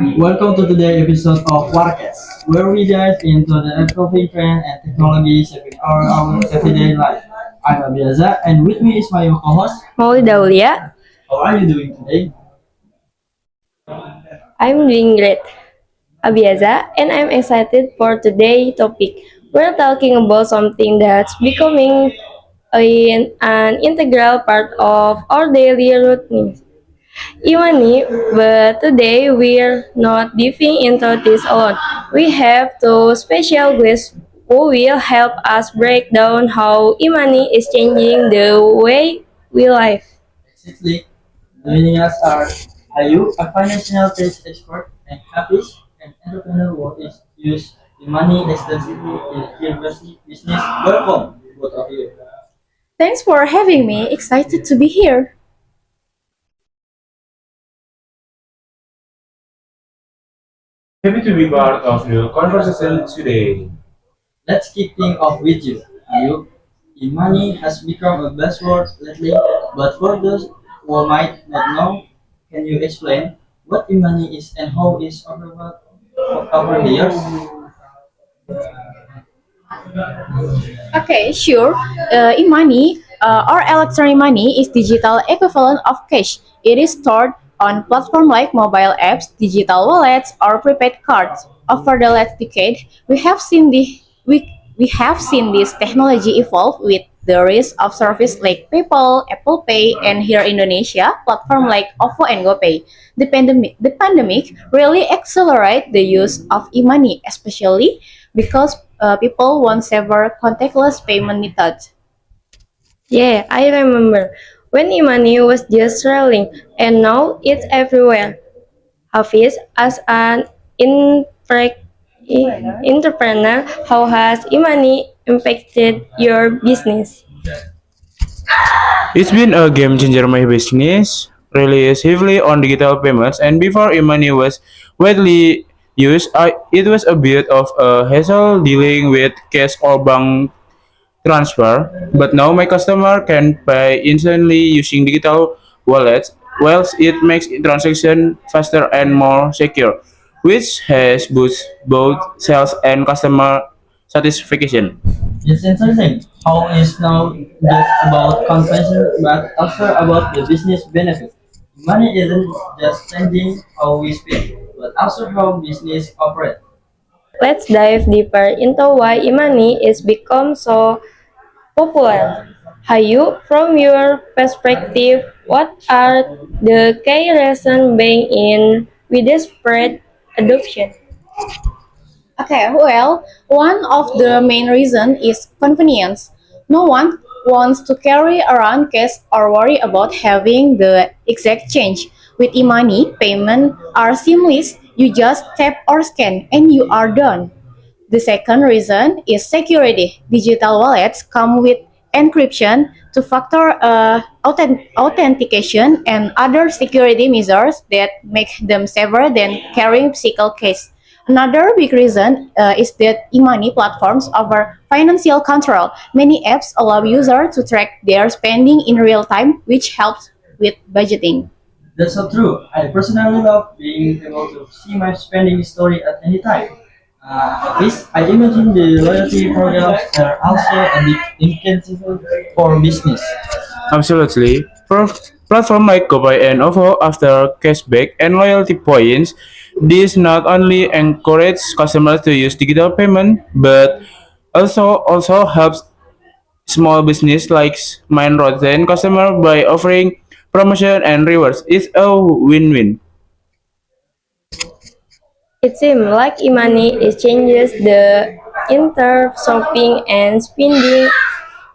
Welcome to today's episode of Warcast, where we dive into the evolving trend and technology shaping our everyday life. I'm Abiaza, and with me is my co-host. Mauli Daulia, How are you doing today? I'm doing great. Abiaza, and I'm excited for today's topic. We're talking about something that's becoming an integral part of our daily routine. Imani, but today we're not diving into this alone. We have two special guests who will help us break down how Imani is changing the way we live. Exactly. Joining us are Ayu, a financial tech expert, and Hafiz, an entrepreneur who is use the money extensively in university business. Welcome, both of you. Thanks for having me. Excited to be here. Happy to be part of the conversation today. Let's kick things off with you. Ayu, e-money has become a buzzword lately, but for those who might not know, can you explain what e-money is and how it's evolved over the years? Okay, sure. E-money or electronic money is digital equivalent of cash. It is stored on platforms like mobile apps, digital wallets, or prepaid cards. Over the last decade, we have seen this technology evolve with the rise of services like PayPal, Apple Pay, and here in Indonesia, platforms like OVO and GoPay. The pandemic really accelerated the use of e-money, especially because people want several contactless payment methods. Yeah, I remember when Imani was just trailing and now it's everywhere. Hafiz, as an entrepreneur, how has Imani impacted your business? It's been a game changer. My business relies heavily on digital payments, and before e-money was widely used, it was a bit of a hassle dealing with cash or bank transfer. But now my customer can pay instantly using digital wallets, whilst it makes transaction faster and more secure, which has boosted both sales and customer satisfaction. It's interesting how it's now just about convention, but also about the business benefit. Money isn't just changing how we speak, but also how business operate. Let's dive deeper into why Imani is become so popular. Hayu, from your perspective, what are the key reasons being in widespread adoption? Okay, well, one of the main reasons is convenience. No one wants to carry around cash or worry about having the exact change. With e-money, payment are seamless. You just tap or scan and you are done. The second reason is security. Digital wallets come with encryption, two-factor authentication, and other security measures that make them safer than carrying physical cash. Another big reason is that e-money platforms offer financial control. Many apps allow users to track their spending in real time, which helps with budgeting. That's so true. I personally love being able to see my spending history at any time. This, I imagine the loyalty programs are also a big incentive for business. Absolutely. Platform like GoPay and OVO after cashback and loyalty points. This not only encourage customers to use digital payment, but also helps small business like mine retain customer by offering promotion and rewards. It's a win-win. It seems like Imani is changes the inter shopping and spending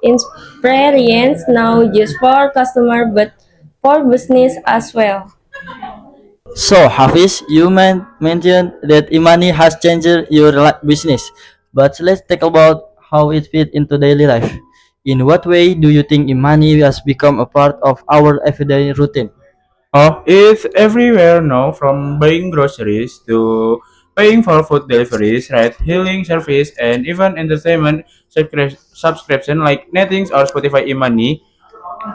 experience now just for customer but for business as well. So, Hafiz, you mentioned that Imani has changed your business, but let's talk about how it fit into daily life. In what way do you think Imani has become a part of our everyday routine? Oh, it's everywhere now, from buying groceries to paying for food deliveries, ride healing service, and even entertainment subscription like Netflix or Spotify e-money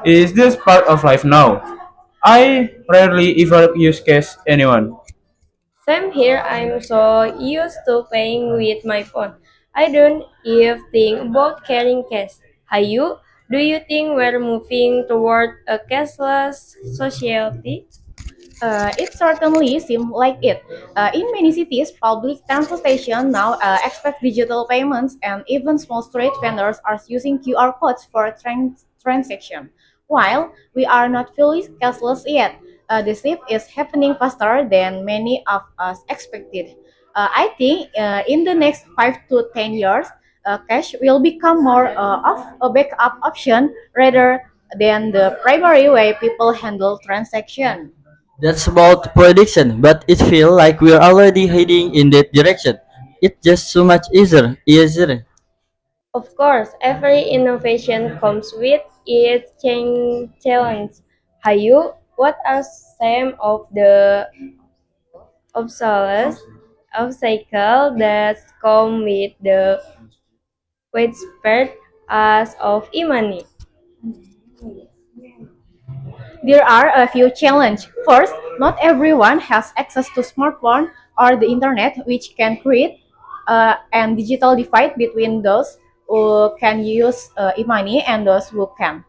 is just part of life now. I rarely ever use cash anyone. Same here, I'm so used to paying with my phone. I don't even think about carrying cash. Hayu, do you think we're moving toward a cashless society? It certainly seems like it. In many cities, public transportation now expect digital payments, and even small street vendors are using QR codes for transaction. While we are not fully cashless yet, the shift is happening faster than many of us expected. I think in the next 5 to 10 years, cash will become more of a backup option rather than the primary way people handle transaction. That's about prediction, but it feels like we're already heading in that direction. It's just so much easier. Of course, every innovation comes with its challenge. Hayu, what are some of the obstacles that come with the widespread as of e-money? There are a few challenges. First, not everyone has access to smartphone or the internet, which can create an digital divide between those who can use e-money and those who can.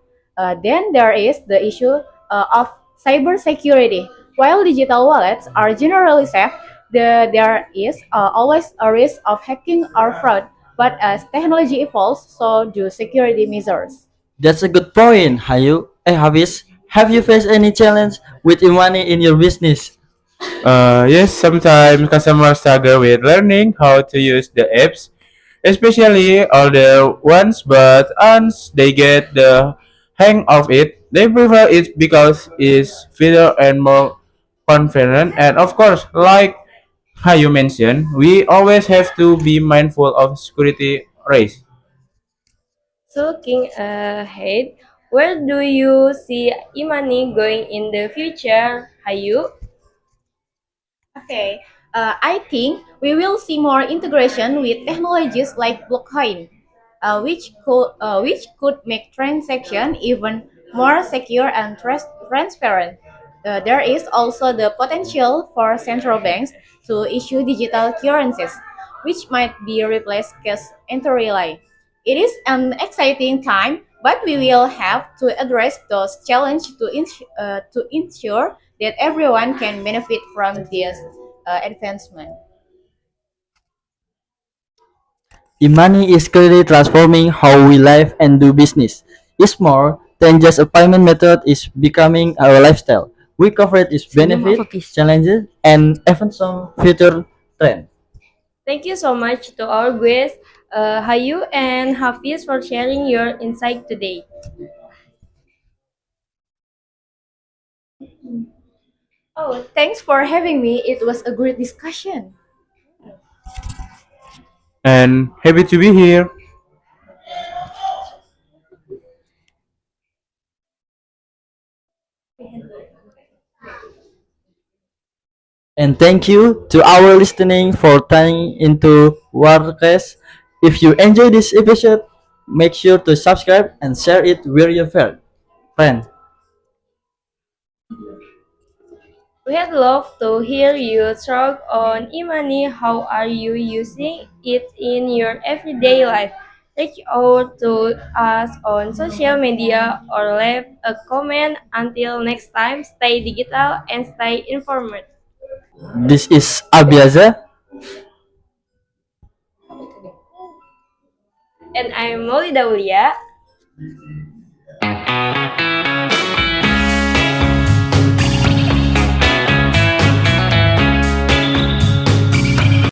Then there is the issue of cybersecurity. While digital wallets are generally safe, there is always a risk of hacking or fraud. But as technology evolves, so do security measures. That's a good point, Hafiz, have you faced any challenge with money in your business? Yes, sometimes customers struggle with learning how to use the apps, especially older ones, but once they get the hang of it, they prefer it because it's faster and more convenient. And of course, like how you mentioned, we always have to be mindful of security risks. So, looking ahead, where do you see e-money going in the future, Hayu? Okay, I think we will see more integration with technologies like blockchain, which could make transaction even more secure and transparent. There is also the potential for central banks to issue digital currencies, which might be replaced cash entirely. It is an exciting time, but we will have to address those challenges to ensure that everyone can benefit from this advancement. E-money is clearly transforming how we live and do business. It's more than just a payment method, it's becoming our lifestyle. We covered its benefits, challenges, and even some future trends. Thank you so much to our guests, Hayu and Hafiz, for sharing your insight today. Oh, thanks for having me. It was a great discussion. And happy to be here. And thank you to our listening for tuning into Warcast. If you enjoy this episode, make sure to subscribe and share it with your friend. We'd love to hear you talk on e-money. How are you using it in your everyday life? Reach out to us on social media or leave a comment. Until next time, stay digital and stay informed. This is Abiaza. And I'm Molly Daulia.